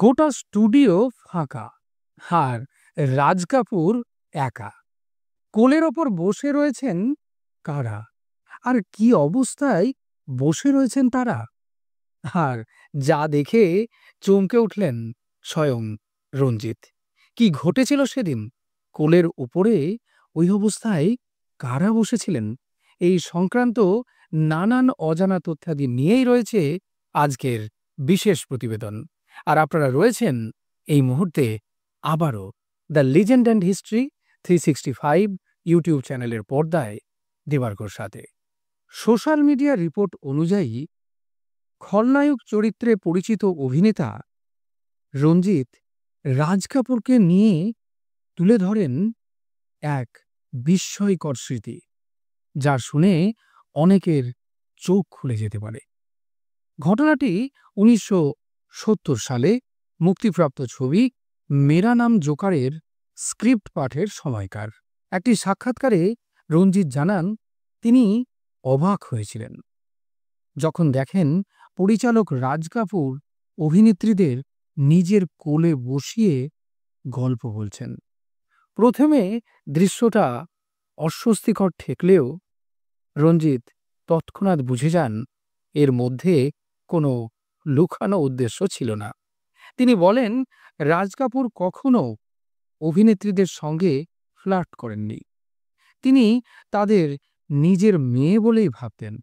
গোটা স্টুডিও ফাঁকা, আর রাজ কাপুর একা। কোলের ওপর বসে রয়েছেন কারা, আর কি অবস্থায় বসে রয়েছেন তারা? আর যা দেখে চমকে উঠলেন স্বয়ং রঞ্জিত। কি ঘটেছিল সেদিন? কোলের উপরে ওই অবস্থায় কারা বসেছিলেন? এই সংক্রান্ত নানান অজানা তথ্যাদি নিয়েই রয়েছে আজকের বিশেষ প্রতিবেদন। আর আপনারা রয়েছেন এই মুহূর্তে আবারও the legend and history 365 YouTube চ্যানেলের পর্দায় দেবার্গর সাথে। সোশ্যাল মিডিয়া রিপোর্ট অনুযায়ী খলনায়ক চরিত্রে পরিচিত অভিনেতা রঞ্জিত রাজ কাপুরকে নিয়ে তুলে ধরেন এক বিস্ময়কর স্মৃতি, যা শুনে অনেকের চোখ খুলে যেতে পারে। ঘটনাটি ১৯৭০ সালে মুক্তিপ্রাপ্ত ছবি মেরা নাম জোকারের স্ক্রিপ্ট পাঠের সময়কার। একটি সাক্ষাৎকারে রঞ্জিত জানান, তিনি অবাক হয়েছিলেন যখন দেখেন পরিচালক রাজ কাপুর অভিনেত্রীদের নিজের কোলে বসিয়ে গল্প বলছেন। প্রথমে দৃশ্যটা অস্বস্তিকর ঠেকলেও রঞ্জিত তৎক্ষণাৎ বুঝে যান এর মধ্যে কোনো লুকানো উদ্দেশ্য ছিল না। তিনি বলেন, রাজ কাপুর কখনো অভিনেত্রীদের সঙ্গে ফ্লার্ট করেননি। তিনি তাদের নিজের মেয়ে বলেই ভাবতেন।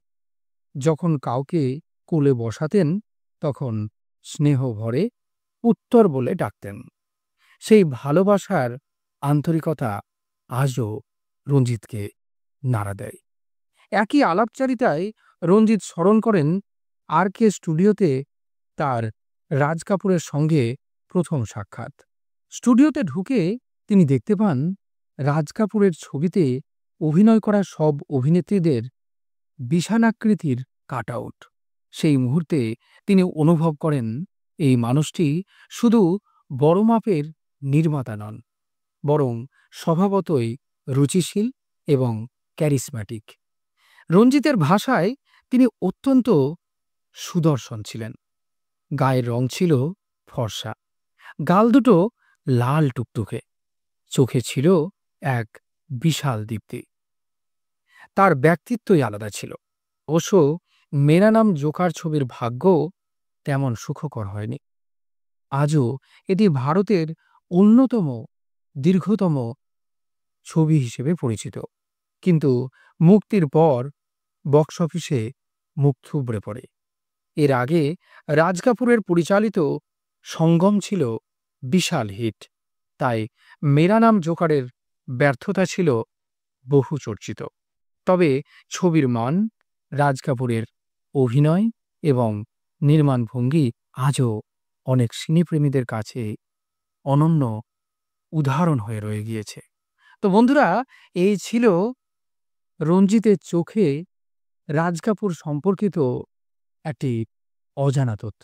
যখন কাউকে কোলে বসাতেন তখন স্নেহ ভরে উত্তর বলে ডাকতেন। সেই ভালোবাসার আন্তরিকতা আজও রঞ্জিতকে নাড়া দেয়। একই আলাপচারিতায় রঞ্জিত স্মরণ করেন RK স্টুডিওতে তার রাজ কাপুরের সঙ্গে প্রথম সাক্ষাৎ। স্টুডিওতে ঢুকে তিনি দেখতে পান রাজ কাপুরের ছবিতে অভিনয় করা সব অভিনেত্রীদের বিশালাকৃতির কাটআউট। সেই মুহূর্তে তিনি অনুভব করেন এই মানুষটি শুধু বড় মাপের নির্মাতা নন, বরং স্বভাবতই রুচিশীল এবং ক্যারিসম্যাটিক। রঞ্জিতের ভাষায় তিনি অত্যন্ত সুদর্শন ছিলেন। গায়ের রং ছিল ফর্সা, গাল দুটো লাল টুকটুকে, চোখে ছিল এক বিশাল দীপ্তি। তার ব্যক্তিত্বই আলাদা ছিল। অবশ্য মেরা নাম জোকার ছবির ভাগ্য তেমন সুখকর হয়নি। আজও এটি ভারতের অন্যতম দীর্ঘতম ছবি হিসেবে পরিচিত, কিন্তু মুক্তির পর বক্স অফিসে মুখ থুবড়ে পড়ে। এর আগে রাজ কাপুরের পরিচালিত সঙ্গম ছিল বিশাল হিট, তাই মেরা নাম জোকারের ব্যর্থতা ছিল বহু চর্চিত। তবে ছবির মান, রাজ কাপুরের অভিনয় এবং নির্মাণ ভঙ্গি আজও অনেক সিনেপ্রেমীদের কাছে অনন্য উদাহরণ হয়ে রয়ে গিয়েছে। তো বন্ধুরা, এই ছিল রঞ্জিতের চোখে রাজ কাপুর সম্পর্কিত একটি অজানা তথ্য।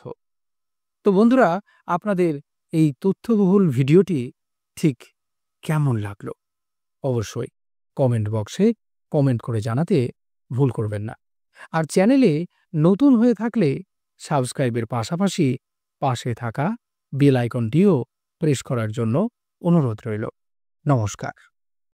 তো বন্ধুরা, আপনাদের এই তথ্যবহুল ভিডিওটি ঠিক কেমন লাগলো অবশ্যই কমেন্ট বক্সে কমেন্ট করে জানাতে ভুল করবেন না। আর চ্যানেলে নতুন হয়ে থাকলে সাবস্ক্রাইবের পাশাপাশি পাশে থাকা বেল আইকনটিও প্রেস করার জন্য অনুরোধ রইল। নমস্কার।